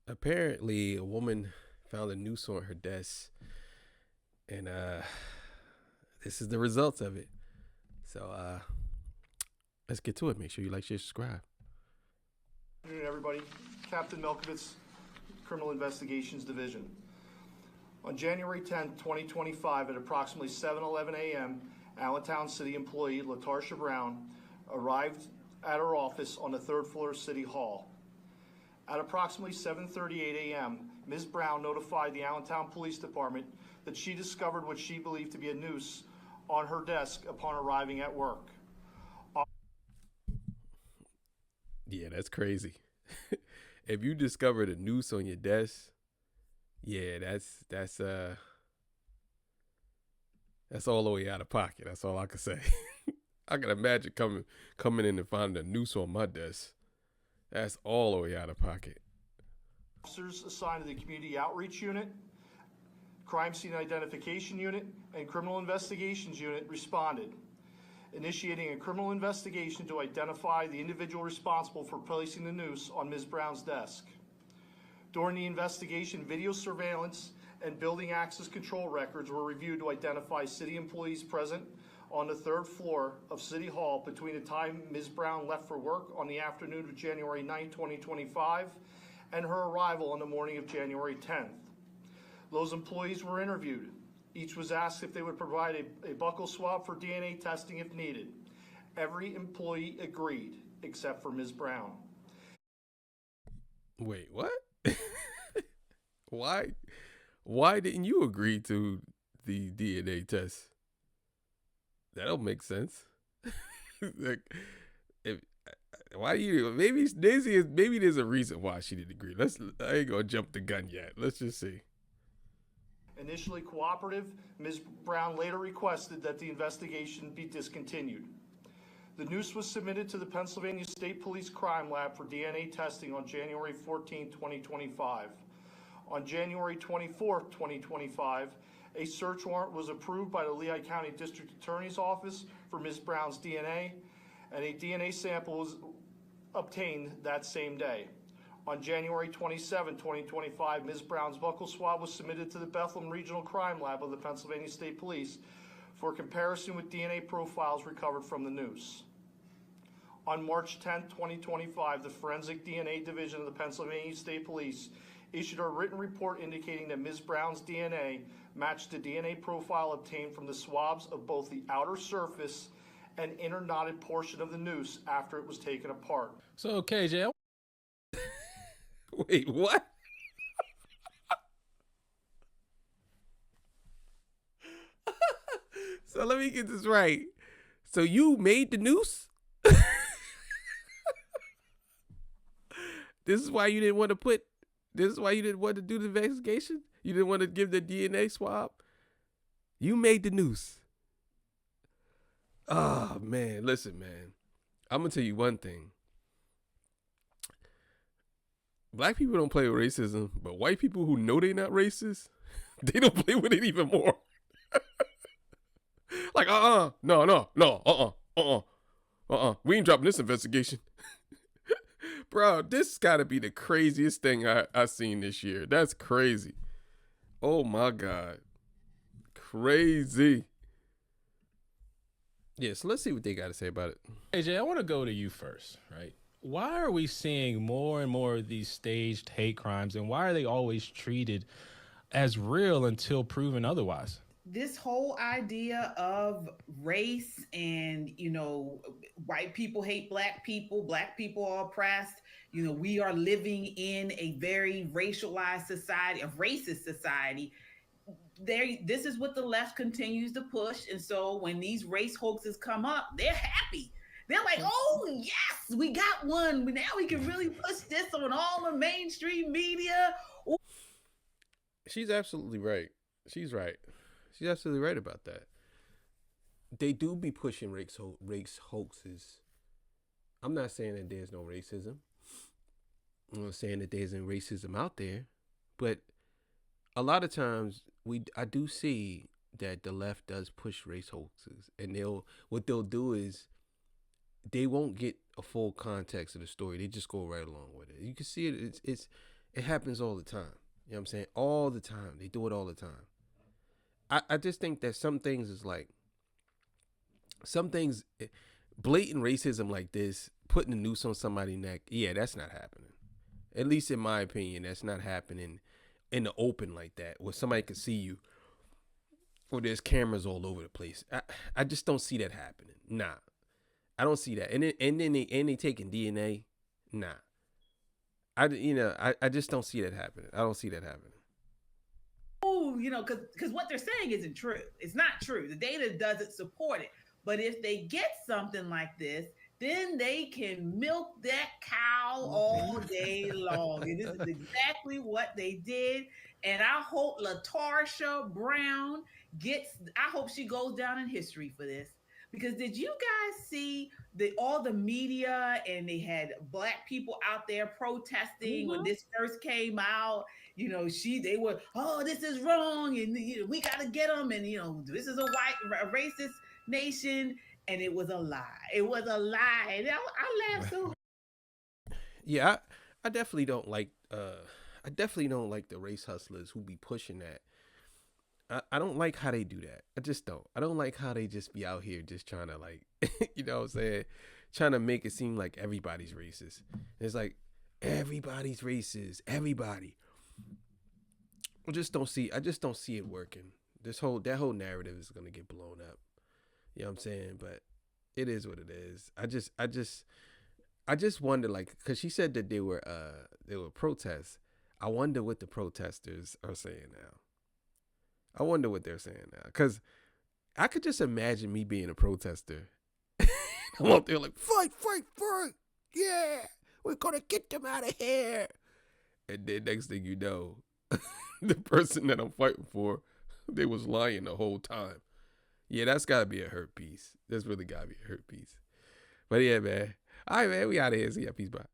Apparently, a woman found a noose on her desk, and this is the results of it. So let's get to it. Make sure you like, share, subscribe. Good afternoon, everybody. Captain Melkovitz, Criminal Investigations Division. On January 10th, 2025, at approximately 7:11 a.m., Allentown City employee Latarsha Brown arrived at her office on the third floor of City Hall. At approximately 7:38 a.m., Ms. Brown notified the Allentown Police Department that she discovered what she believed to be a noose on her desk upon arriving at work. Yeah, that's crazy. If you discovered a noose on your desk, yeah, that's all the way out of pocket. That's all I can say. I can imagine coming in and finding a noose on my desk. That's all the way out of pocket. Officers assigned to the Community Outreach Unit, Crime Scene Identification Unit, and Criminal Investigations Unit responded, initiating a criminal investigation to identify the individual responsible for placing the noose on Ms. Brown's desk. During the investigation, video surveillance and building access control records were reviewed to identify city employees present on the third floor of City Hall between the time Ms. Brown left for work on the afternoon of January 9, 2025, and her arrival on the morning of January 10th. Those employees were interviewed. Each was asked if they would provide a buccal swab for DNA testing if needed. Every employee agreed, except for Ms. Brown. Wait, what? Why? Why didn't you agree to the DNA test? That don't make sense. Like, if why do you? Maybe there's a reason why she didn't agree. I ain't gonna jump the gun yet. Let's just see. Initially cooperative, Ms. Brown later requested that the investigation be discontinued. The noose was submitted to the Pennsylvania State Police Crime Lab for DNA testing on January 14, 2025. On January 24, 2025, a search warrant was approved by the Lehigh County District Attorney's Office for Ms. Brown's DNA, and a DNA sample was obtained that same day. On January 27, 2025, Ms. Brown's buccal swab was submitted to the Bethlehem Regional Crime Lab of the Pennsylvania State Police for comparison with DNA profiles recovered from the noose. On March 10, 2025, the Forensic DNA Division of the Pennsylvania State Police issued a written report indicating that Ms. Brown's DNA matched the DNA profile obtained from the swabs of both the outer surface and inner knotted portion of the noose after it was taken apart. So, KJ, Wait, what? So let me get this right. So you made the noose? This is why you didn't want to put. This is why you didn't want to do the investigation. You didn't want to give the DNA swab. You made the noose. Oh man, listen, man. I'm gonna tell you one thing. Black people don't play with racism, but white people who know they're not racist, they don't play with it even more. Like, we ain't dropping this investigation. Bro, this gotta be the craziest thing I seen this year. That's crazy. Oh my God. Crazy. Yeah, so let's see what they gotta say about it. KJ, I want to go to you first, right? Why are we seeing more and more of these staged hate crimes, and why are they always treated as real until proven otherwise? This whole idea of race and, white people hate black people are oppressed. We are living in a very racialized society, a racist society. This is what the left continues to push. And so when these race hoaxes come up, they're happy. They're like, oh, yes, we got one. Now we can really push this on all the mainstream media. She's absolutely right. She's right. She's absolutely right about that. They do be pushing race hoaxes. I'm not saying that there's no racism. I'm not saying that there isn't racism out there. But a lot of times I do see that the left does push race hoaxes. And what they'll do is they won't get a full context of the story. They just go right along with it. You can see it. It happens all the time. You know what I'm saying? All the time. They do it all the time. I just think that some things is like some things blatant racism like this, putting a noose on somebody's neck, yeah, that's not happening. At least in my opinion, that's not happening in the open like that, where somebody can see you, or there's cameras all over the place. I just don't see that happening. Nah, I don't see that. And then they taking DNA. Nah, I just don't see that happening. I don't see that happening. Oh, because what they're saying isn't true. It's not true. The data doesn't support it. But if they get something like this, then they can milk that cow all day long. And this is exactly what they did. And I hope LaTarsha Brown I hope she goes down in history for this. Because did you guys see all the media, and they had Black people out there protesting when this first came out? They were, oh, this is wrong, and we got to get them, and this is a racist nation, and it was a lie. It was a lie. And I laughed so. Yeah, I definitely don't like. I definitely don't like the race hustlers who be pushing that. I don't like how they do that. I just don't. I don't like how they just be out here just trying to like, you know what I'm saying, trying to make it seem like everybody's racist. It's like everybody's racist. Everybody. I just don't see it working. That whole narrative is gonna get blown up. You know what I'm saying? But it is what it is. I just wonder, like, because she said that there were protests. I wonder what the protesters are saying now. I wonder what they're saying now, because I could just imagine me being a protester. I'm out there like, fight, fight, fight. Yeah, we're gonna get them out of here. And then next thing you know, the person that I'm fighting for, they was lying the whole time. Yeah, that's gotta be a hurt piece. That's really gotta be a hurt piece. But yeah, man. All right, man. We out of here. See ya. Peace, bye.